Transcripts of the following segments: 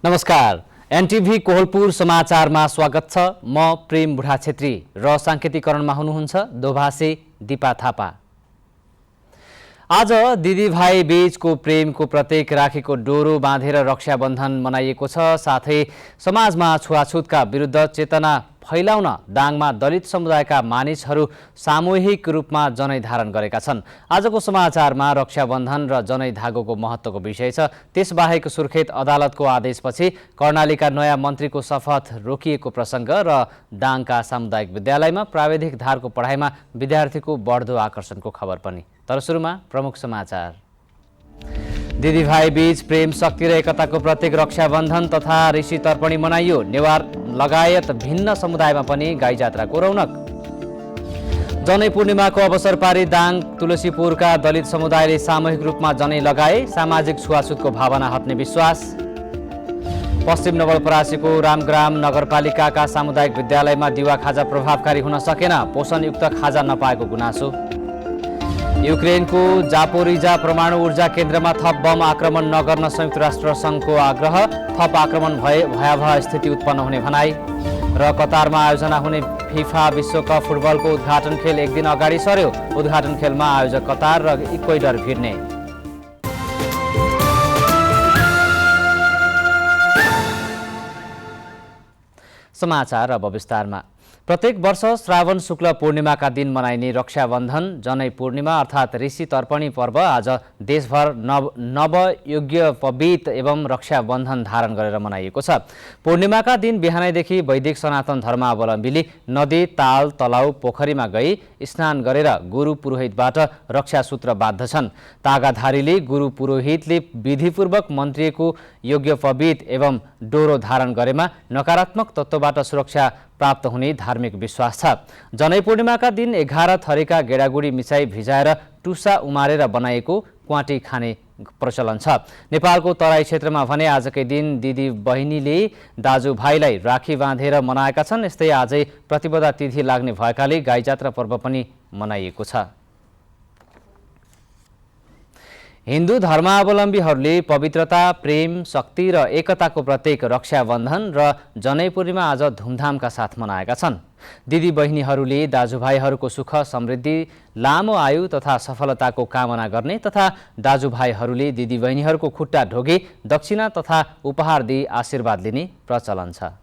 नमस्कार, एनटिभी कोहलपुर समाचारमा स्वागत छ। म प्रेम बुढा छेत्री र सांकेतिकरणमा हुनुहुन्छ दोभाषी दीपा थापा। आज दिदीभाइ बीचको प्रेमको प्रतीक राखीको डोरो बाँधेर रक्षाबन्धन मनाइएको छ। साथै समाजमा छुवाछुतका विरुद्ध चेतना फैलाउन दाङमा दलित समुदायका मानिसहरू सामूहिक रूपमा जनै धारण गरेका छन्। आजको समाचारमा रक्षाबन्धन र जनै धागोको महत्त्वको विषय छ। त्यसबाहेक सुर्खेत अदालतको आदेशपछि कर्णालीका नयाँ मन्त्रीको शपथ रोकिएको प्रसङ्ग र दाङका सामुदायिक विद्यालयमा प्राविधिक धारको पढाइमा विद्यार्थीको बढ्दो आकर्षणको खबर पनि। तर सुरुमा प्रमुख समाचार। दिदीभाइ बीच प्रेम शक्ति र एकताको प्रतीक रक्षाबन्धन तथा ऋषि तर्पणी मनाइयो। नेवार लगायत भिन्न समुदायमा पनि गाई जात्राको रौनक। जनै पूर्णिमाको अवसर पारी दाङ तुलसीपुरका दलित समुदायले सामूहिक रूपमा जनै लगाए। सामाजिक छुवाछुतको भावना हट्ने विश्वास। पश्चिम नवलपरासीको रामग्राम नगरपालिकाका सामुदायिक विद्यालयमा दिवा खाजा प्रभावकारी हुन सकेन। पोषणयुक्त खाजा नपाएको गुनासो। युक्रेनको जापोरिजा परमाणु ऊर्जा केन्द्रमा थप बम आक्रमण नगर्न संयुक्त राष्ट्र सङ्घको आग्रह। थप आक्रमण भए भयावह स्थिति उत्पन्न हुने भनाई। र कतारमा आयोजना हुने फिफा विश्वकप फुटबलको उद्घाटन खेल एक दिन अगाडि सर्यो। उद्घाटन खेलमा आयोजक कतार र इक्वेडर भिड्ने। समाचार अब विस्तारमा। प्रत्येक वर्ष श्रावण शुक्ल पूर्णिमाका दिन मनाइने रक्षाबन्धन जनै पूर्णिमा अर्थात् ऋषि तर्पणी पर्व आज देशभर नवयोग्यपवित एवं रक्षाबन्धन धारण गरेर मनाइएको छ। पूर्णिमाका दिन बिहानैदेखि वैदिक सनातन धर्मावलम्बीले नदी, ताल, तलाउ, पोखरीमा गई स्नान गरेर गुरु पुरोहितबाट रक्षासूत्र बाँध्दछन्। तागाधारीले गुरु पुरोहितले विधिपूर्वक मन्त्रिएको योग्यपवित एवं डोरो धारण गरेमा नकारात्मक तत्त्वबाट सुरक्षा प्राप्त हुने धार्मिक विश्वास छ। जनै पूर्णिमाका दिन 11 थरीका गेडागुडी मिसाई भिजाएर टुसा उमारेर बनाएको क्वाटी खाने प्रचलन छ। नेपालको तराई क्षेत्रमा भने आजकै दिन दिदी बहिनीले दाजुभाइलाई राखी बाँधेर मनाएका छन्। यस्तै आजै प्रतिपदा तिथि लाग्ने भएकाले गाई जात्रा पर्व पनि मनाइएको छ। हिन्दू धर्मावलम्बीहरूले पवित्रता, प्रेम, शक्ति र एकताको प्रतीक रक्षाबन्धन र जनै पूर्णिमा आज धुमधामका साथ मनाएका छन्। दिदी बहिनीहरूले दाजुभाइहरूको सुख, समृद्धि, लामो आयु तथा सफलताको कामना गर्ने तथा दाजुभाइहरूले दिदी बहिनीहरूको खुट्टा ढोगे दक्षिणा तथा उपहार दिई आशीर्वाद लिने प्रचलन छ।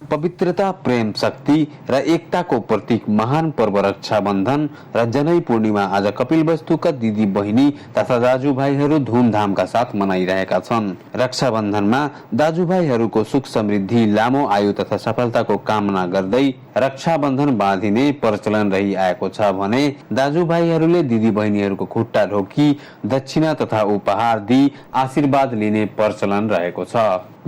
पवित्रता, प्रेम, शक्ति र एकताको प्रतीक महान पर्व रक्षाबन्धन र जनै पूर्णिमा आज कपिलवस्तुका दिदी बहिनी तथा दाजुभाइहरू धुमधामका साथ मनाइरहेका छन्। रक्षाबन्धनमा दाजुभाइहरूको सुख समृद्धि, लामो आयु तथा सफलताको कामना गर्दै रक्षाबन्धन बाँधिने प्रचलन रहिआएको छ भने दाजुभाइहरूले दिदी बहिनीहरूको खुट्टा ढोकी दक्षिणा तथा उपहार दिई आशीर्वाद लिने प्रचलन रहेको छ।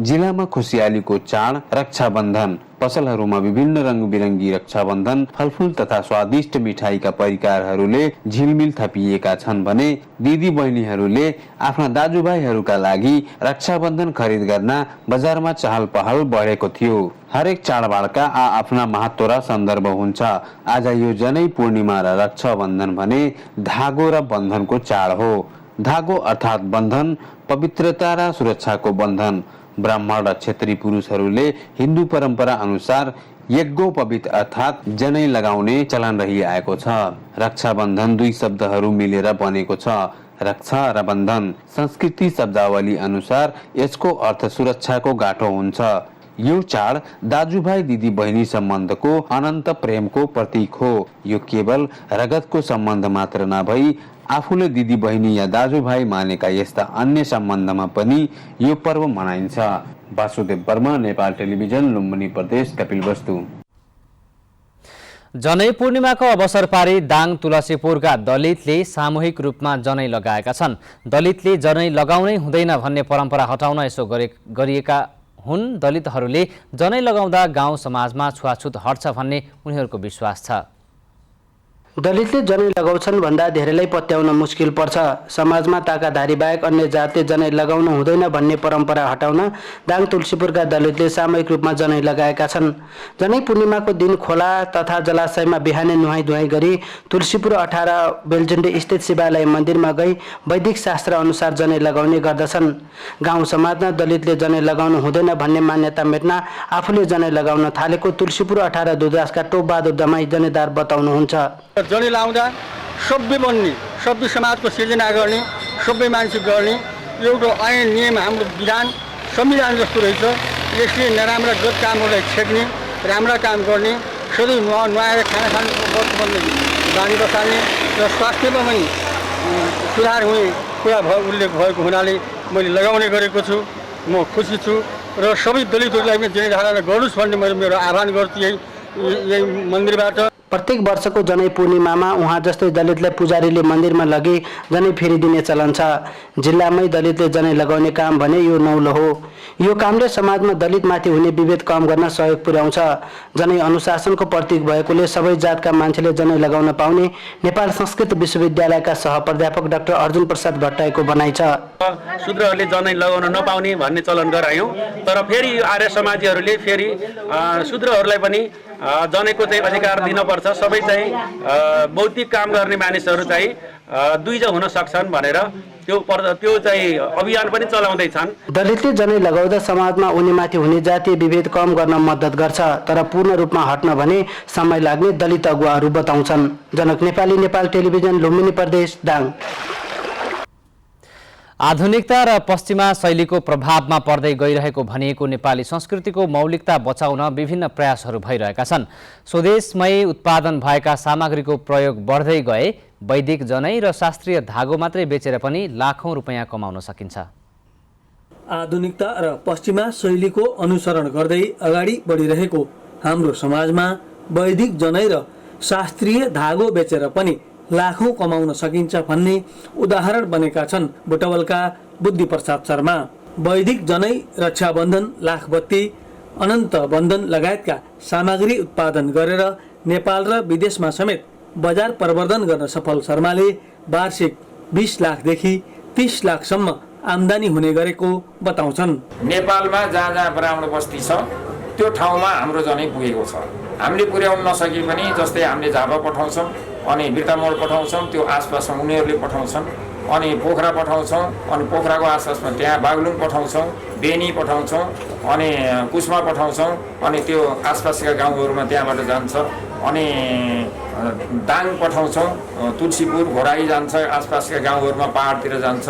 जिल्लामा खुसियालीको चाड रक्षाबन्धन। पसलहरूमा विभिन्न रङबिरङ्गी रक्षाबन्धन, फलफुल तथा स्वादिष्ट मिठाईका परिकारहरूले झिलमिल थपिएका छन् भने दिदी बहिनीहरूले आफ्ना दाजुभाइहरूका लागि रक्षाबन्धन खरिद गर्न बजारमा चहल पहल बढेको थियो। हरेक चाडबाडका आफ्ना महत्त्व र सन्दर्भ हुन्छ। आज यो जनै पूर्णिमा र रक्षाबन्धन भने धागो र बन्धनको चाड हो। धागो अर्थात् बन्धन, पवित्रता र सुरक्षाको बन्धन। ब्राह्मण र क्षेत्री पुरुषहरूले हिन्दू परम्परा अनुसार यज्ञोपवीत अर्थात् जनै लगाउने चलन रहिआएको छ। रक्षाबन्धन दुई शब्दहरू मिलेर बनेको छ, रक्षा र बन्धन। संस्कृति शब्दावली अनुसार यसको अर्थ सुरक्षाको गाँठो हुन्छ। यो चाड दाजुभाइ दिदी बहिनी सम्बन्धको अनन्त प्रेमको प्रतीक हो। यो केवल रगतको सम्बन्ध मात्र नभई आफूले दिदी बहिनी या दाजुभाइ मानेका यस्ता अन्य सम्बन्धमा पनि यो पर्व मनाइन्छ। वासुदेव वर्मा, नेपाल टेलिभिजन, लुम्बिनी प्रदेश, कपिलवस्तु। जनै पूर्णिमाको अवसर पारी दाङ तुलसीपुरका दलितले सामूहिक रूपमा जनै लगाएका छन्। दलितले जनै लगाउनै हुँदैन भन्ने परम्परा हटाउन यसो गरिएका हुन्। दलितहरूले जनै लगाउँदा गाउँ समाजमा छुवाछुत हट्छ भन्ने उनीहरूको विश्वास छ। दलितले जनै लगाउँछन् भन्दा धेरैलाई पत्याउन मुस्किल पर्छ। समाजमा ताकाधारी बाहेक अन्य जातले जनै लगाउनु हुँदैन भन्ने परम्परा हटाउन दाङ तुलसीपुरका दलितले सामूहिक रूपमा जनै लगाएका छन्। जनै पूर्णिमाको दिन खोला तथा जलाशयमा बिहानै नुहाई धुवाई गरी तुलसीपुर 18 बेलजुण्डी स्थित शिवालय मन्दिरमा गई वैदिक शास्त्र अनुसार जनै लगाउने गर्दछन्। गाउँ समाजमा दलितले जनै लगाउनु हुँदैन भन्ने मान्यता मेट्न आफूले जनै लगाउन थालेको तुलसीपुर 18 दुदासका टोपबहादुर दमाई जनेदार बताउनुहुन्छ। जनै लाउँदा सभ्य बन्ने, सभ्य समाजको सिर्जना गर्ने, सबै मान्छे गर्ने एउटा ऐन नियम हाम्रो विधान संविधान जस्तो रहेछ। यसले नराम्रा गलत कामहरूलाई छेक्ने, राम्रा काम गर्ने, सधैँ नुहाएर खाना खानु बानी बसाल्ने र स्वास्थ्यमा पनि सुधार हुने कुरा उल्लेख भएको हुनाले मैले लगाउने गरेको छु। म खुसी छु र सबै दलितहरूलाई पनि जनै धारण गर्नुहोस् भन्ने मैले मेरो आह्वान गर्छु यही मन्दिरबाट। प्रत्येक वर्षको जनै पूर्णिमामा उहाँ जस्तै दलितलाई पुजारीले मन्दिरमा लगी जनै फेरिदिने चलन छ। जिल्लामै दलितले जनै लगाउने काम भने यो नौलो हो। यो कामले समाजमा दलितमाथि हुने विभेद कम गर्न सहयोग पुर्याउँछ। जनै अनुशासनको प्रतीक भएकोले सबै जातका मान्छेले जनै लगाउन पाउने नेपाल संस्कृत विश्वविद्यालयका सहप्राध्यापक डाक्टर अर्जुन प्रसाद भट्टराईको भनाइ छ। शूद्रहरूले जनै लगाउन नपाउने भन्ने चलन गरायौँ, तर फेरि यो आर्य समाजीहरूले फेरि शूद्रहरूलाई पनि जनेको चाहिँ अधिकार दिनुपर्छ। सबै चाहिँ बौद्धिक काम गर्ने मानिसहरू चाहिँ दुईजा हुन सक्छन् भनेर त्यो चाहिँ अभियान पनि चलाउँदैछन्। दलितले जनै लगाउँदा समाजमा उनीमाथि हुने जातीय विभेद कम गर्न मद्दत गर्छ, तर पूर्ण रूपमा हट्न भने समय लाग्ने दलित अगुवाहरू बताउँछन्। जनक नेपाली, नेपाल टेलिभिजन, लुम्बिनी प्रदेश, दाङ। आधुनिकता र पश्चिमा शैलीको प्रभावमा पर्दै गइरहेको भनिएको नेपाली संस्कृतिको मौलिकता बचाउन विभिन्न प्रयासहरू भइरहेका छन्। स्वदेशमै उत्पादन भएका सामग्रीको प्रयोग बढ्दै गए वैदिक जनै र शास्त्रीय धागो मात्रै बेचेर पनि लाखौं रुपैयाँ कमाउन सकिन्छ। आधुनिकता र पश्चिमा शैलीको अनुसरण गर्दै अगाडि बढिरहेको हाम्रो समाजमा वैदिक जनै र शास्त्रीय धागो बेचेर पनि लाखौं कमाउन सकिन्छ भन्ने उदाहरण बनेका छन् बुटवलका बुद्धि प्रसाद शर्मा। वैदिक जनै, रक्षाबन्धन, लाखबत्ती, अनन्त बन्धन लगायतका सामग्री उत्पादन गरेर नेपाल र विदेशमा समेत बजार प्रवर्धन गर्न सफल शर्माले वार्षिक 20 लाखदेखि 30 लाखसम्म आम्दानी हुने गरेको बताउँछन्। नेपालमा जहाँ जहाँ ब्राह्मण बस्ती छ त्यो ठाउँमा हाम्रो जनै पुगेको छ। हामीले पुर्याउन नसके पनि जस्तै हामीले झापा पठाउँछौँ, अनि बिर्तामोड पठाउँछौँ, त्यो आसपासमा उनीहरूले पठाउँछन्, अनि पोखरा पठाउँछौँ, अनि पोखराको आसपासमा त्यहाँ बागलुङ पठाउँछौँ, बेनी पठाउँछौँ, अनि कुस्मा पठाउँछौँ, अनि त्यो आसपासका गाउँहरूमा त्यहाँबाट जान्छ, अनि दाङ पठाउँछौँ, तुलसीपुर, घोराई जान्छ, आसपासका गाउँहरूमा पहाडतिर जान्छ।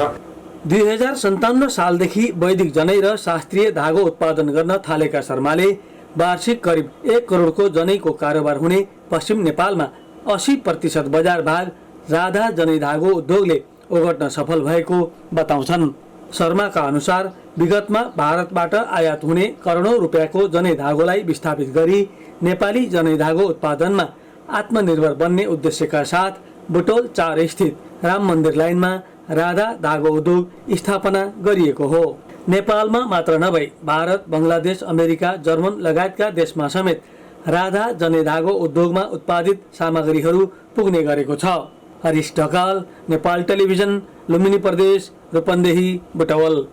2057 सालदेखि वैदिक जनै र शास्त्रीय धागो उत्पादन गर्न थालेका शर्माले वार्षिक करिब 1 करोडको जनैको कारोबार हुने पश्चिम नेपालमा 80% बजार भाग राधा जनै धागो उद्योगले ओगट्न सफल भएको बताउँछन्। शर्माका अनुसार विगतमा भारतबाट आयात हुने करोडौं रुपियाँको जनै धागोलाई विस्थापित गरी नेपाली जनै धागो उत्पादनमा आत्मनिर्भर बन्ने उद्देश्यका साथ बुटोल 4 स्थित राम मन्दिर लाइनमा राधा धागो उद्योग स्थापना गरिएको हो। नेपालमा मात्र नभई भारत, बङ्गलादेश, अमेरिका, जर्मन लगायतका देशमा समेत राधा जनै धागो उद्योगमा उत्पादित सामग्रीहरू पुग्ने गरेको छ। हरिश ढकाल, नेपाल टेलिभिजन, लुम्बिनी प्रदेश, रूपन्देही, बुटवल।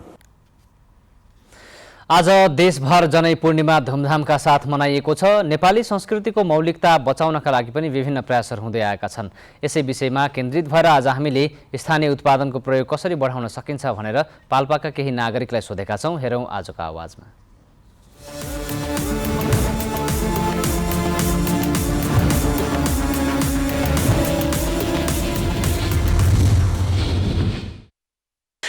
आज देशभर जनै पूर्णिमा धुमधामका साथ मनाइएको छ। नेपाली संस्कृतिको मौलिकता बचाउनका लागि पनि विभिन्न प्रयासहरू हुँदै आएका छन्। यसै विषयमा केन्द्रित भएर आज हामीले स्थानीय उत्पादनको प्रयोग कसरी बढाउन सकिन्छ भनेर पाल्पाका केही नागरिकलाई सोधेका छौँ। हेरौँ आजको आवाजमा।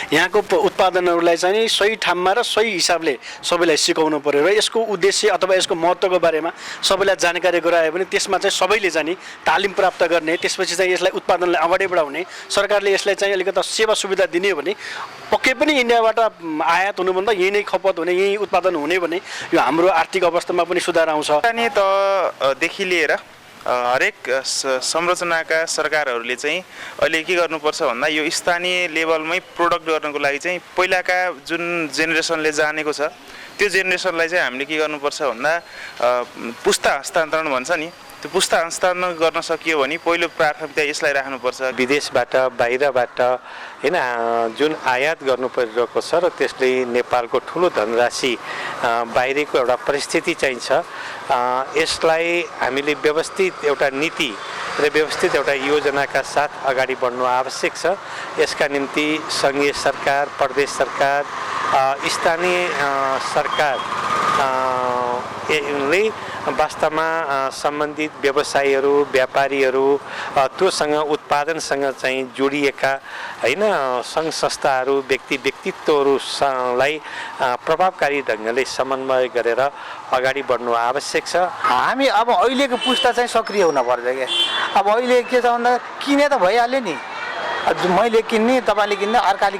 यहाँको उत्पादनहरूलाई चाहिँ सही ठाउँमा र सही हिसाबले सबैलाई सिकाउनु पर्यो र यसको उद्देश्य अथवा यसको महत्त्वको बारेमा सबैलाई जानकारी गरायो भने त्यसमा चाहिँ सबैले चाहिँ तालिम प्राप्त गर्ने, त्यसपछि चाहिँ यसलाई उत्पादनलाई अगाडि बढाउने, सरकारले यसलाई चाहिँ अलिकति सेवा सुविधा दिने भने पक्कै पनि इन्डियाबाट आयात हुनुभन्दा यही नै खपत हुने, यही उत्पादन हुने भने यो हाम्रो आर्थिक अवस्थामा पनि सुधार आउँछ। स्थानीय तहदेखि लिएर हरेक संरचनाका सरकारहरूले चाहिँ अहिले के गर्नुपर्छ भन्दा यो स्थानीय लेभलमै प्रोडक्ट गर्नको लागि चाहिँ पहिलाका जुन जेनेरेसनले जानेको छ त्यो जेनेरेसनलाई चाहिँ हामीले के गर्नुपर्छ भन्दा पुस्ता हस्तान्तरण भन्छ नि, त्यो पुस्ता हस्तान्तरण गर्न सकियो भने पहिलो प्राथमिकता यसलाई राख्नुपर्छ। विदेशबाट बाहिरबाट हैन जुन आयात गर्नु परिरहेको छ र त्यसले नेपालको ठुलो धनराशि बाहिरको एउटा परिस्थिति चाहिँ छ। यसलाई हामीले व्यवस्थित एउटा नीति र व्यवस्थित एउटा योजनाका साथ अगाडि बढ्नु आवश्यक छ। यसका निम्ति सङ्घीय सरकार, प्रदेश सरकार, स्थानीय सरकारले वास्तवमा सम्बन्धित व्यवसायीहरू, व्यापारीहरू, त्योसँग उत्पादनसँग चाहिँ जोडिएका हैन सङ्घ संस्थाहरू, व्यक्तित्वहरूलाई प्रभावकारी ढङ्गले समन्वय गरेर अगाडि बढ्नु आवश्यक छ। हामी अब अहिलेको पुस्ता चाहिँ सक्रिय हुनुपर्छ क्या। अब अहिले के छ भन्दा किने त भइहाल्यो नि, मैले किन्ने, तपाईँले किन्ने, अर्काले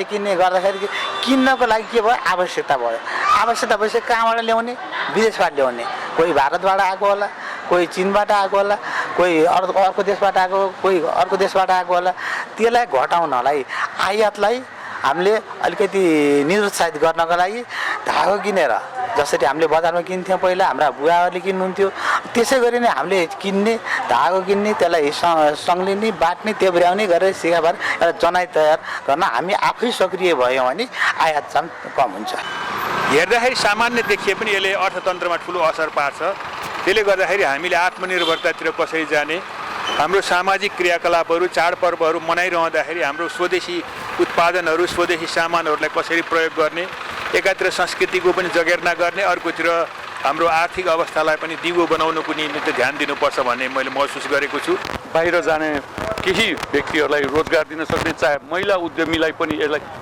किन्ने गर्दाखेरि किन्नको लागि के भयो, आवश्यकता भयो। आवश्यकता भएपछि कहाँबाट ल्याउने, विदेशबाट ल्याउने। कोही भारतबाट आएको होला, कोही चीनबाट आएको होला, कोही अर्को देशबाट आएको, कोही अर्को देशबाट आएको होला। त्यसलाई घटाउनलाई आयातलाई हामीले अलिकति निरुत्साहित गर्नको लागि धागो किनेर, जसरी हामीले बजारमा किन्थ्यौँ पहिला, हाम्रा बुवाहरूले किन्नुहुन्थ्यो, त्यसै गरी नै हामीले किन्ने, धागो किन्ने, त्यसलाई सङ्लिने, बाट्ने, तेब्र्याउने गरेर सिकाबार एउटा जनाइ तयार गर्न हामी आफै सक्रिय भयौँ भने आयात चाहिँ कम हुन्छ। हेर्दाखेरि सामान्य देखिए पनि यसले अर्थतन्त्रमा ठुलो असर पार्छ। त्यसले गर्दाखेरि हामीले आत्मनिर्भरतातिर कसरी जाने, हाम्रो सामाजिक क्रियाकलापहरू, चाडपर्वहरू मनाइरहँदाखेरि हाम्रो स्वदेशी उत्पादनहरू, स्वदेशी सामानहरूलाई कसरी प्रयोग गर्ने, एकातिर संस्कृतिको पनि जगेर्ना गर्ने, अर्कोतिर हाम्रो आर्थिक अवस्थालाई पनि दिगो बनाउनुको निमित्त ध्यान दिनुपर्छ भन्ने मैले महसुस गरेको छु। बाहिर जाने केही व्यक्तिहरूलाई रोजगार दिन सक्ने, चाहे महिला उद्यमीलाई पनि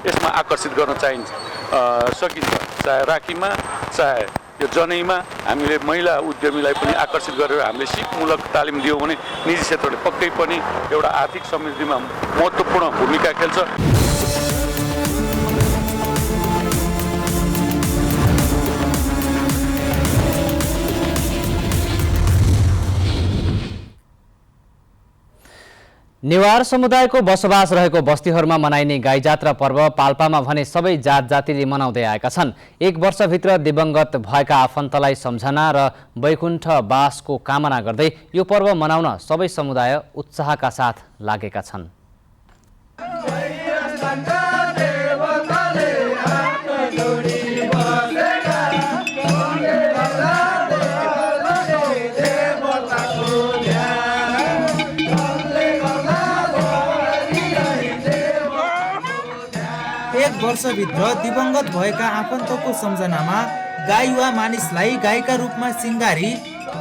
यसमा आकर्षित गर्न सकिन्छ। चाहे राखीमा, चाहे यो जनैमा हामीले महिला उद्यमीलाई पनि आकर्षित गरेर हामीले सिपमूलक तालिम दियौँ भने निजी क्षेत्रले पक्कै पनि एउटा आर्थिक समृद्धिमा महत्त्वपूर्ण भूमिका खेल्छ। नेवार समुदायको बसोबास रहेको बस्तीहरूमा मनाइने गाई जात्रा पर्व पाल्पामा भने सबै जात जातिले मनाउँदै आएका छन्। एक वर्षभित्र दिवंगत भएका आफन्तलाई सम्झना र वैकुण्ठ वासको कामना गर्दै यो पर्व मनाउन सबै समुदाय उत्साहका साथ लागेका छन्। वर्षभित्र दिवंगत भएका आफन्तको सम्झनामा गाई वा मानिसलाई गाईका रूपमा सिंगारी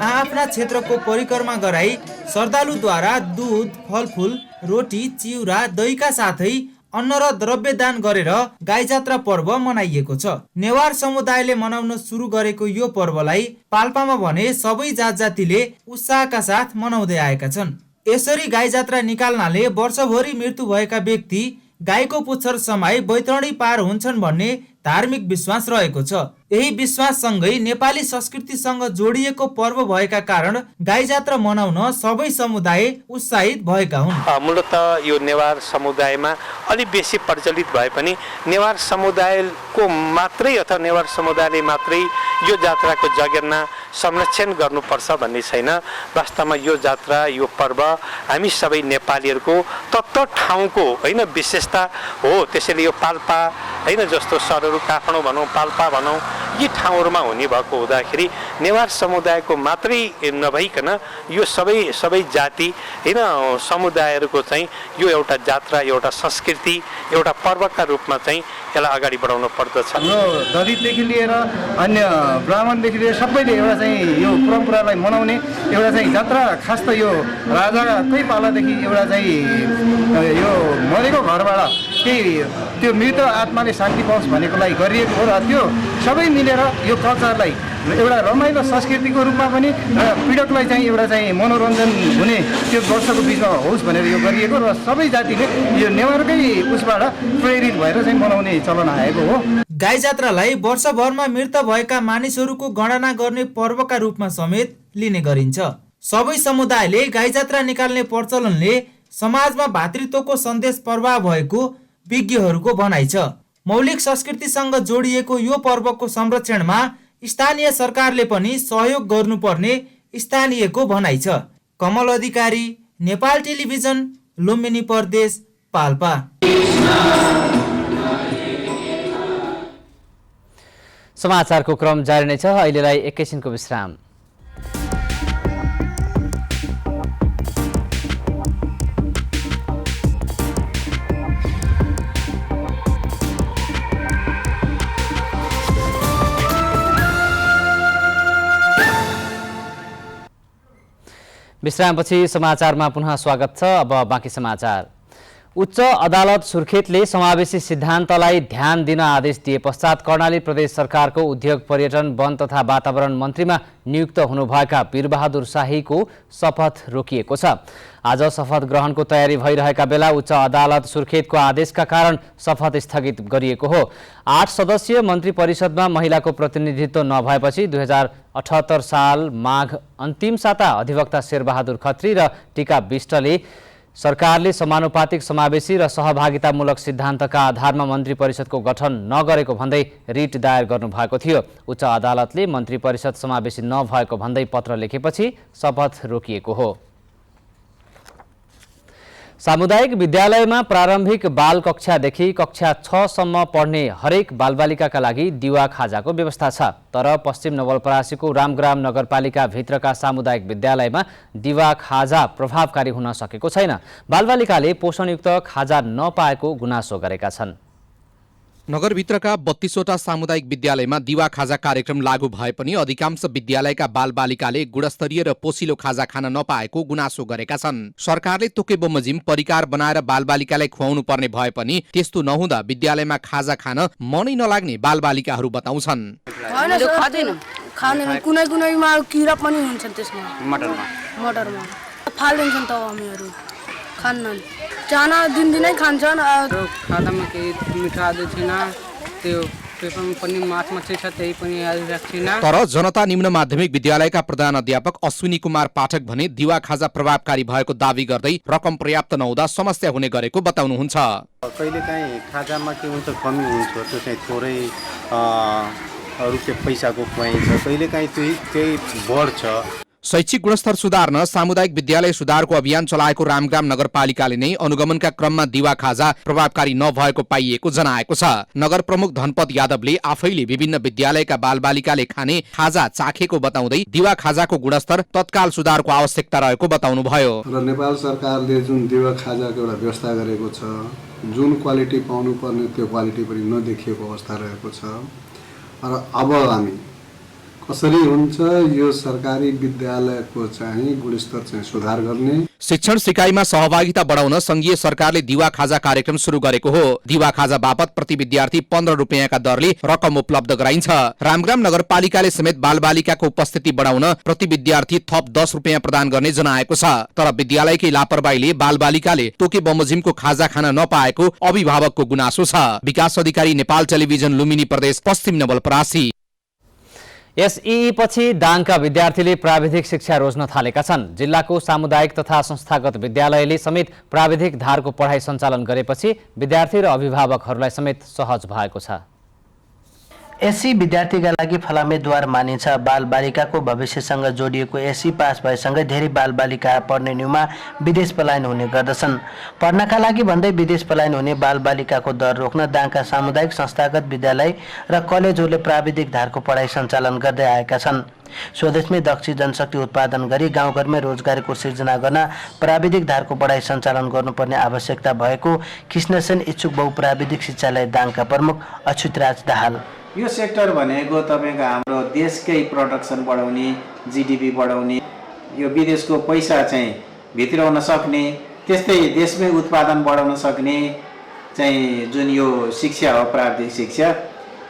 आफ्ना क्षेत्रको परिक्रमा गराई श्रद्धालुद्वारा दूध, फलफूल, रोटी, चिउरा, दहीका साथै अन्न र द्रव्य दान गरेर गाई जात्रा पर्व मनाइएको छ। नेवार समुदायले मनाउन सुरु गरेको यो पर्वलाई पाल्पामा भने सबै जात जातिले उत्साहका साथ मनाउँदै आएका छन्। यसरी गाई जात्रा निकाल्नाले वर्षभरि मृत्यु भएका व्यक्ति गाईको पुच्छर समाई बैतरणी पार हुन्छन् भन्ने धार्मिक विश्वास रहेको छ। यही विश्वाससँगै नेपाली संस्कृतिसँग जोडिएको पर्व भएका कारण गाई जात्रा मनाउन सबै समुदाय उत्साहित भएका हुन्। मूलत यो नेवार समुदायमा अलि बेसी प्रचलित भए पनि नेवार समुदायको मात्रै अथवा नेवार समुदायले मात्रै यो जात्राको जगेर्ना संरक्षण गर्नुपर्छ भन्ने छैन। वास्तवमा यो जात्रा, यो पर्व हामी सबै नेपालीहरूको तत्त ठाउँको हैन विशेषता हो। त्यसैले यो पाल्पा हैन जस्तो सरहरू काठमाडौँ भनौँ, पाल्पा भनौँ, यी ठाउँहरूमा हुने भएको हुँदाखेरि नेवार समुदायको मात्रै नभइकन यो सबै जाति हैन समुदायहरूको चाहिँ यो एउटा जात्रा, एउटा संस्कृति, एउटा पर्वका रूपमा चाहिँ यसलाई अगाडि बढाउनु पर्दछ। हाम्रो दलितदेखि लिएर अन्य ब्राह्मणदेखि लिएर सबैले एउटा चाहिँ यो परम्परालाई मनाउने एउटा चाहिँ जात्रा खास त यो राजाकै पालादेखि एउटा चाहिँ यो मरेको घरबाट केही त्यो मृत आत्माले शान्ति पाओस् भनेको लागि गरिएको हो र त्यो सबै मिलेर यो कल्चरलाई एउटा रमाइलो संस्कृतिको रूपमा पनि र पीडकलाई चाहिँ एउटा चाहिँ मनोरञ्जन हुने त्यो वर्षको बिचमा होस् भनेर यो गरिएको र सबै जातिले यो नेवारकै उसबाट प्रेरित भएर चाहिँ मनाउने चलन आएको हो। गाई जात्रालाई वर्षभरमा मृत भएका मानिसहरूको गणना गर्ने पर्वका रूपमा समेत लिने गरिन्छ। सबै समुदायले गाई जात्रा निकाल्ने प्रचलनले समाजमा भातृत्वको सन्देश प्रभाव भएको विज्ञहरूको भनाइ छ। मौलिक संस्कृतिसँग जोडिएको यो पर्वको संरक्षणमा स्थानीय सरकारले पनि सहयोग गर्नुपर्ने स्थानीयको भनाइ छ। कमल अधिकारी, नेपाल टेलिभिजन, लुम्बिनी प्रदेश, पाल्पा। समाचारको क्रम जारी नै छ। अहिलेलाई एकैछिनको विश्राम। विश्रामपछि समाचारमा पुनः स्वागत छ। अब बाँकी समाचार। उच्च अदालत सुर्खेतले समावेशी सिद्धान्तलाई ध्यान दिन आदेश दिए पश्चात कर्णाली प्रदेश सरकारको उद्योग, पर्यटन, वन तथा वातावरण मन्त्रीमा नियुक्त हुनुभएका वीरबहादुर शाहीको शपथ रोकिएको छ। आज शपथ ग्रहणको तयारी भइरहेका बेला उच्च अदालत सुर्खेतको आदेशका कारण शपथ स्थगित गरिएको हो। 8 सदस्यीय मन्त्री परिषदमा महिलाको प्रतिनिधित्व नभएपछि 2078 साल माघ अन्तिम साता अधिवक्ता शेरबहादुर खत्री र टीका विष्टले सरकारले समानुपातिक, समावेशी र सहभागितामूलक सिद्धान्तका आधारमा मन्त्री परिषदको गठन नगरेको भन्दै रिट दायर गर्नुभएको थियो। उच्च अदालतले मन्त्री परिषद समावेशी नभएको भन्दै पत्र लेखेपछि शपथ रोकिएको हो। सामुदायिक विद्यालयमा प्रारम्भिक बाल कक्षादेखि कक्षा 6 सम्म पढ्ने हरेक बालबालिकाका लागि दिवा खाजाको व्यवस्था छ। तर पश्चिम नवलपरासीको रामग्राम नगरपालिका भित्रका सामुदायिक विद्यालयमा दिवा खाजा प्रभावकारी हुन सकेको छैन। बालबालिकाले पोषणयुक्त खाजा नपाएको गुनासो गरेका छन्। नगरभित्रका 32वटा सामुदायिक विद्यालयमा दिवा खाजा कार्यक्रम लागू भए पनि अधिकांश विद्यालयका बालबालिकाले गुणस्तरीय र पोसिलो खाजा खान नपाएको गुनासो गरेका छन्। सरकारले तोके बमोजिम परिकार बनाएर बालबालिकालाई खुवाउनु पर्ने भए पनि त्यस्तो नहुँदा विद्यालयमा खाजा खान मनै नलाग्ने बालबालिकाहरू बताउँछन्। कुनै कुनैमा किरा पनि हुन्छ त्यसमा, मटरमा फालिदिन्छन् त हामीहरू खान्नन्। चाना दिनदिनै खान्छन्। खादामा केही मिठा आदि छैन, त्यो पेपरमा पनि माछमा चाहिँ छ त्यही पनि आइरहेको छैन। तर जनता निम्न माध्यमिक विद्यालयका प्रधान अध्यापक अश्विनी कुमार पाठक भने दिवा खाजा प्रभावकारी भएको दावी गर्दै रकम पर्याप्त नहुँदा समस्या हुने गरेको बताउनुहुन्छ। कहिलेकाहीँ खाजामा के हुन्छ, कमी हुन्छ, त्यो चाहिँ थोरै रुपियाँ पैसाको खुवाइन्छ, कहिलेकाहीँ त्यही बढ्छ। शैक्षिक गुणस्तर सुधार्न सामुदायिक विद्यालय सुधारको अभियान चलाएको रामग्राम नगरपालिकाले नै अनुगमनका क्रममा दिवा खाजा प्रभावकारी नभएको पाइएको जनाएको छ। नगर प्रमुख धनपत यादवले आफैले विभिन्न विद्यालयका बालबालिकाले खाने खाजा चाखेको बताउँदै दिवा खाजाको गुणस्तर तत्काल सुधारको आवश्यकता रहेको बताउनुभयो। र नेपाल सरकारले जुन दिवा खाजाको एउटा व्यवस्था गरेको छ, जुन क्वालिटी पाउनु पर्ने त्यो क्वालिटी पनि नदेखिएको अवस्था रहेको छ। र अब हामी कसरी हुन्छ यो सरकारी विद्यालयको चाहिँ गुणस्तर चाहिँ सुधार गर्ने। शिक्षण सिकाइमा सहभागिता बढाउन संघीय सरकारले दिवा खाजा कार्यक्रम सुरु गरेको हो। दिवा खाजा बापत प्रति विद्यार्थी 15 रुपियाँका दरले रकम उपलब्ध गराइन्छ। रामग्राम नगरपालिकाले समेत बालबालिकाको उपस्थिति बढाउन प्रति विद्यार्थी थप 10 रुपियाँ प्रदान गर्ने जनाएको छ। तर विद्यालयकै लापरवाहीले बालबालिकाले तोके बमोजिमको खाजा खान नपाएको अभिभावकको गुनासो छ। विकास अधिकारी, नेपाल टेलिभिजन, लुम्बिनी प्रदेश, पश्चिम नवलपरासी। एसई पछि दाङका विद्यार्थीले प्राविधिक शिक्षा रोज्न थालेका छन्। जिल्लाको सामुदायिक तथा संस्थागत विद्यालयले समेत प्राविधिक धारको पढाइ सञ्चालन गरेपछि विद्यार्थी र अभिभावकहरूलाई समेत सहज भएको छ। एससी विद्यार्थीका लागि फलामेद्वार मानिन्छ। बालबालिकाको भविष्यसँग जोडिएको एससी पास भएसँगै धेरै बालबालिका पढ्ने न्युमा विदेश पलायन हुने गर्दछन्। पढ्नका लागि भन्दै विदेश पलायन हुने बालबालिकाको दर रोक्न दाङका सामुदायिक संस्थागत विद्यालय र कलेजहरूले प्राविधिक धारको पढाइ सञ्चालन गर्दै आएका छन्। स्वदेशमै दक्ष जनशक्ति उत्पादन गरी गाउँघरमै रोजगारीको सिर्जना गर्न प्राविधिक धारको पढाइ सञ्चालन गर्नुपर्ने आवश्यकता भएको कृष्णसेन इच्छुक बहुप्राविधिक शिक्षालय दाङका प्रमुख अच्युतराज दाहाल। यो सेक्टर भनेको तपाईँको हाम्रो देशकै प्रोडक्सन बढाउने, जिडिपी बढाउने, यो विदेशको पैसा चाहिँ भित्राउन सक्ने, त्यस्तै देशमै उत्पादन बढाउन सक्ने चाहिँ जुन यो शिक्षा हो प्राविधिक शिक्षा,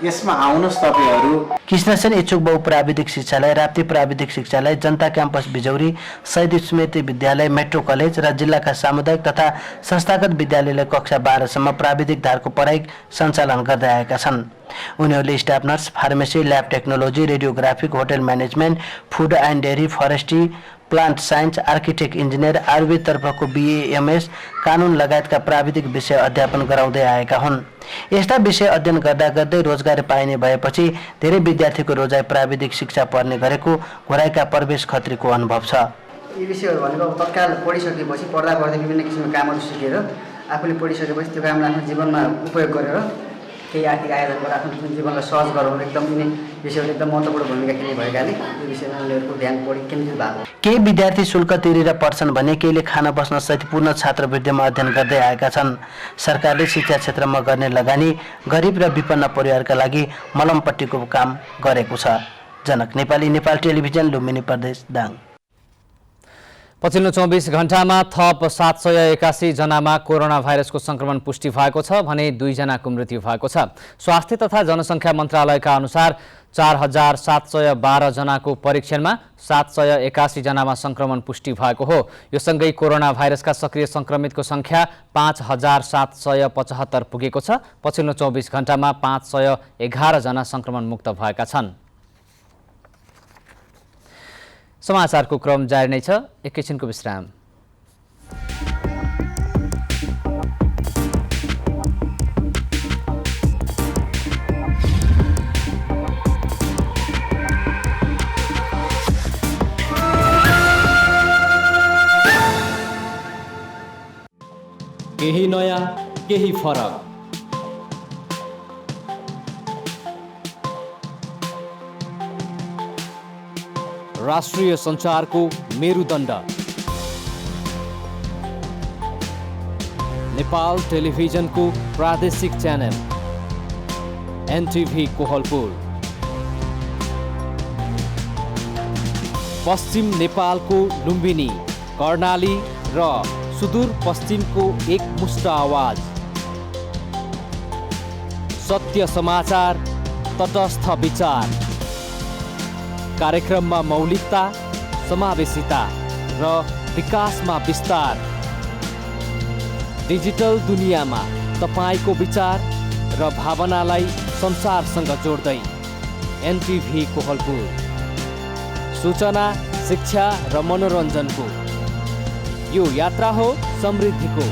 यसमा आउनुहोस् तपाईहरू। कृष्णसेन इच्छुक बहुप्राविधिक शिक्षालय, राप्ती प्राविधिक शिक्षालय, जनता क्याम्पस बिजौरी, शहीद स्मृति विद्यालय, मेट्रो कलेज र जिल्लाका सामुदायिक तथा संस्थागत विद्यालयले कक्षा 12 सम्म प्राविधिक धारको पढाइ सञ्चालन गर्दै आएका छन्। उनीहरूले staff nurse, pharmacy, lab technology, radiographic, hotel management, food and dairy, forestry, plant science, architect, engineer, आयुर्वेदतर्फको BA, MS, कानुन लगायतका प्राविधिक विषय अध्यापन गराउँदै आएका हुन्। यस्ता विषय अध्ययन गर्दा गर्दै रोजगार पाइने भएपछि धेरै विद्यार्थीको रोजाइ प्राविधिक शिक्षा पर्ने गरेको घोराइका प्रवेश खत्रीको अनुभव छ। यी विषयहरू भनेको अब तत्काल पढिसकेपछि पढ्दा पढ्दै विभिन्न किसिमका कामहरू सिकेर आफूले पढिसकेपछि त्यो कामलाई आफ्नो जीवनमा उपयोग गरेर केही आर्थिक आयोजन गरेर आफ्नो जीवनलाई सहज गराउन एकदम यिनी विषयहरू एकदम महत्त्वपूर्ण भूमिका खेल्ने भएकाले यो विषयमा उनीहरूको ध्यान बढी केन्द्रित भएको। केही विद्यार्थी शुल्क तिरेर पढ्छन् भने केहीले खाना बस्न सहित पूर्ण छात्रवृत्तिमा अध्ययन गर्दै आएका छन्। सरकारले शिक्षा क्षेत्रमा गर्ने लगानी गरिब र विपन्न परिवारका लागि मलमपट्टिको काम गरेको छ। जनक नेपाली, नेपाल टेलिभिजन, लुम्बिनी प्रदेश, दाङ। पछिल्लो 24 घण्टामा थप 781 जनामा कोरोना भाइरसको संक्रमण पुष्टि भएको छ भने 2 जनाको मृत्यु भएको छ। स्वास्थ्य तथा जनसङ्ख्या मन्त्रालयका अनुसार 4712 जनाको परीक्षणमा 781 जनामा संक्रमण पुष्टि भएको हो। यो सँगै कोरोना भाइरसका सक्रिय संक्रमितको संख्या 5775 पुगेको छ। पछिल्लो 24 घण्टामा 511 जना संक्रमण मुक्त भएका छन्। समाचारको क्रम जारी नै छ, एकैछिनको विश्राम। केही नयाँ, केही फरक। राष्ट्रिय सञ्चारको मेरुदण्ड नेपाल टेलिभिजनको प्रादेशिक च्यानल NTV कोहलपुर, पश्चिम नेपालको लुम्बिनी, कर्णाली र सुदूर पश्चिमको एकमुष्ट आवाज, सत्य समाचार, तटस्थ विचार, कार्यक्रममा मौलिकता, समावेशिता र विकासमा विस्तार। डिजिटल दुनियाँमा तपाईको विचार र भावनालाई संसारसँग जोड्दै NTV कोहलपुर, सूचना, शिक्षा र मनोरञ्जनको यो यात्रा हो समृद्धिको।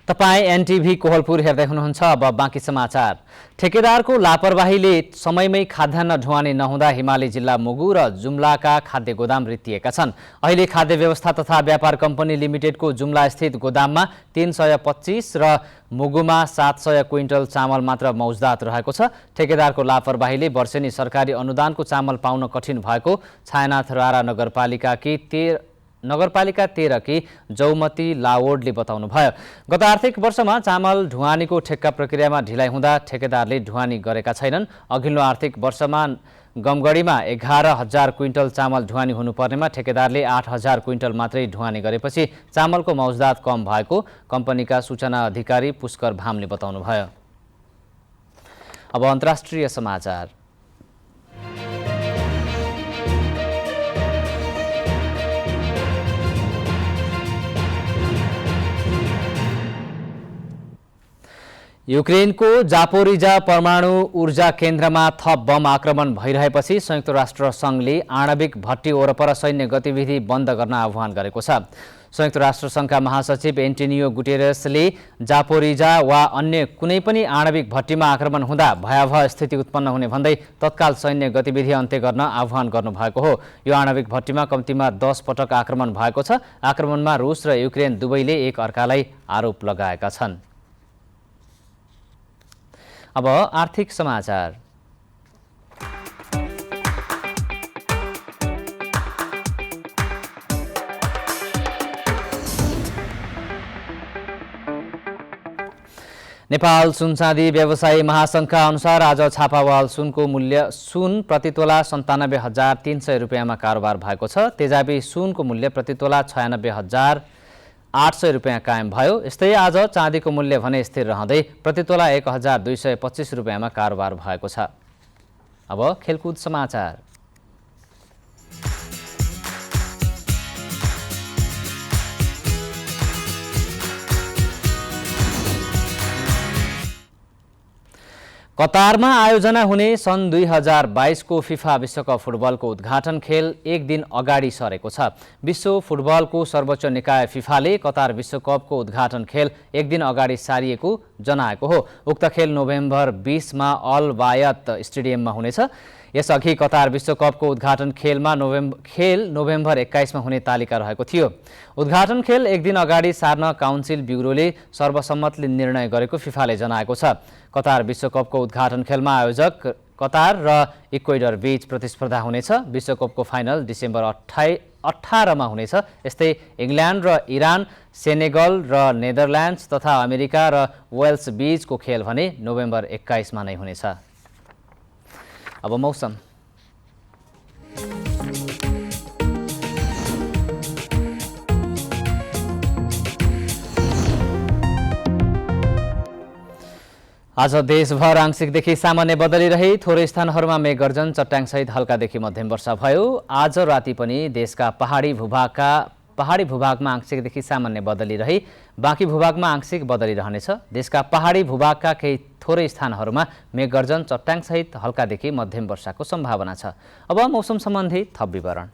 तपाईं NTV कोहलपुर हेर्दै हुनुहुन्छ। अब बाँकी समाचार। ठेकेदारको लापरवाहीले समयमै खाद्यान्न ढुवानी नहुँदा हिमाली जिल्ला मुगु र जुम्लाका खाद्य गोदाम रित्तिएका छन्। अहिले खाद्य व्यवस्था तथा व्यापार कम्पनी लिमिटेडको जुम्ला स्थित गोदाममा 325 र मुगुमा 700 क्विन्टल चामल मात्र मौजदात रहेको छ। ठेकेदारको लापरवाहीले वर्षेनी सरकारी अनुदानको चामल पाउन कठिन भएको छायानाथ रारा नगरपालिका 13 की जौमती लावोडले बताउनुभयो। गत आर्थिक वर्षमा चामल ढुवानीको ठेक्का प्रक्रियामा ढिलाइ हुँदा ठेकेदारले ढुवानी गरेका छैनन्। अघिल्लो आर्थिक वर्षमा गमगढीमा 11,000 क्विन्टल चामल ढुवानी हुनुपर्नेमा ठेकेदारले 8,000 क्विन्टल मात्रै ढुवानी गरेपछि चामलको मौजदात कम भएको कम्पनीका सूचना अधिकारी पुष्कर भामले बताउनुभयो। अब अन्तर्राष्ट्रिय समाचार। युक्रेनको जापोरिजा परमाणु ऊर्जा केन्द्रमा थप बम आक्रमण भइरहेपछि संयुक्त राष्ट्र सङ्घले आणविक भट्टी वरपर सैन्य गतिविधि बन्द गर्न आह्वान गरेको छ। संयुक्त राष्ट्र सङ्घका महासचिव एन्टोनियो गुटेरेसले जापोरिजा वा अन्य कुनै पनि आणविक भट्टीमा आक्रमण हुँदा भयावह स्थिति उत्पन्न हुने भन्दै तत्काल सैन्य गतिविधि अन्त्य गर्न आह्वान गर्नुभएको हो। यो आणविक भट्टीमा कम्तीमा 10 पटक आक्रमण भएको छ। आक्रमणमा रुस र युक्रेन दुवैले एक अर्कालाई आरोप लगाएका छन्। अब आर्थिक समाचार। नेपाल सुनचाँदी व्यवसायी महासङ्घका अनुसार आज छापावाल सुनको मूल्य सुन प्रतितोला 97,300 रुपियाँमा कारोबार भएको छ। तेजाबी सुनको मूल्य प्रतितोला 96,800 रुपियाँ कायम भयो। यस्तै आज चाँदीको मूल्य भने स्थिर रहँदै प्रतितोला 1,225 रुपियाँमा कारोबार भएको छ। अब खेलकुद समाचार। कतारमा आयोजना हुने सन् 2022 को फिफा विश्वकप फुटबलको उद्घाटन खेल एक दिन अगाडि सरेको छ। विश्व फुटबलको सर्वोच्च निकाय फिफाले कतार विश्वकपको उद्घाटन खेल एक दिन अगाडि सारिएको जनाएको हो। उक्त खेल नोभेम्बर 20 मा अल वायत स्टेडियममा हुनेछ। यसअघि कतार विश्वकपको उद्घाटन खेल नोभेम्बर 21 मा हुने तालिका रहेको थियो। उद्घाटन खेल एक दिन अगाडि सार्न काउन्सिल ब्युरोले सर्वसम्मतले निर्णय गरेको फिफाले जनाएको छ। कतार विश्वकपको उद्घाटन खेलमा आयोजक कतार र इक्वेडर बीच प्रतिस्पर्धा हुनेछ। विश्वकपको फाइनल डिसेम्बर 18 मा हुनेछ। यस्तै इङ्ल्यान्ड र इरान, सेनेगल र नेदरल्यान्ड्स तथा अमेरिका र वेल्स बीचको खेल भने नोभेम्बर 21 मा नै हुनेछ। अब मौसम। आज देशभर आंशिकदेखि सामान्य बदली रही थोरै स्थानहरूमा मेघगर्जन चट्याङसहित हल्कादेखि मध्यम वर्षा भयो। आज राति पनि देशका पहाडी भूभागमा आंशिकदेखि सामान्य बदली रही बाँकी भूभागमा आंशिक बदली रहनेछ। देशका पहाडी भूभागका केही थोरै स्थानहरूमा मेघगर्जन चट्याङसहित हल्कादेखि मध्यम वर्षाको सम्भावना छ। अब मौसम सम्बन्धी थप विवरण।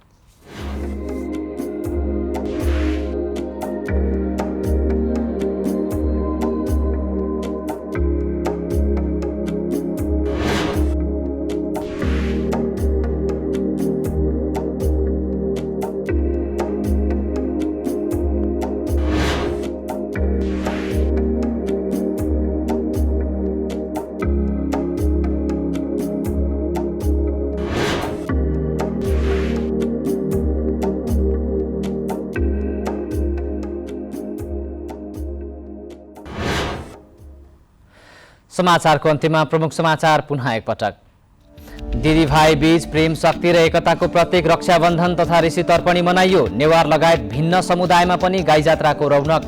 समाचारको अन्त्यमा प्रमुख समाचार पुनः एकपटक। दिदी भाइ बीच प्रेम, शक्ति र एकताको प्रतीक रक्षाबन्धन तथा ऋषि तर्पणी मनाइयो। नेवार लगायत भिन्न समुदायमा पनि गाई जात्राको रौनक।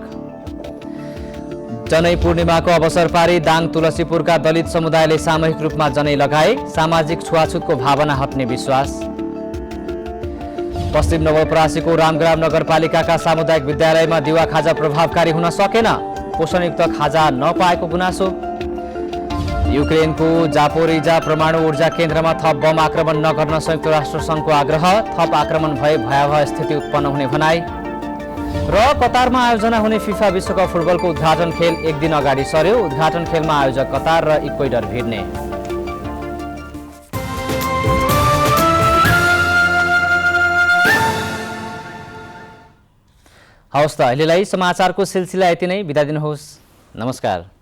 जनै पूर्णिमाको अवसर पारी दाङ तुलसीपुरका दलित समुदायले सामूहिक रूपमा जनै लगाए। सामाजिक छुवाछुतको भावना हट्ने विश्वास। पश्चिम नवलपरासीको रामग्राम नगरपालिकाका सामुदायिक विद्यालयमा दिवा खाजा प्रभावकारी हुन सकेन। पोषणयुक्त खाजा नपाएको गुनासो। युक्रेनको जापोरिजा परमाणु ऊर्जा केन्द्रमा थप बम आक्रमण नगर्न संयुक्त राष्ट्र सङ्घको आग्रह। थप आक्रमण भए भयावह स्थिति उत्पन्न हुने भनाई। र कतारमा आयोजना हुने फिफा विश्वकप फुटबलको उद्घाटन खेल एक दिन अगाडि सर्यो। उद्घाटन खेलमा आयोजक कतार र इक्वेडर भिड्ने। हवस् त अहिलेलाई समाचारको सिलसिला यति नै। बिदा दिनुहोस्। नमस्कार।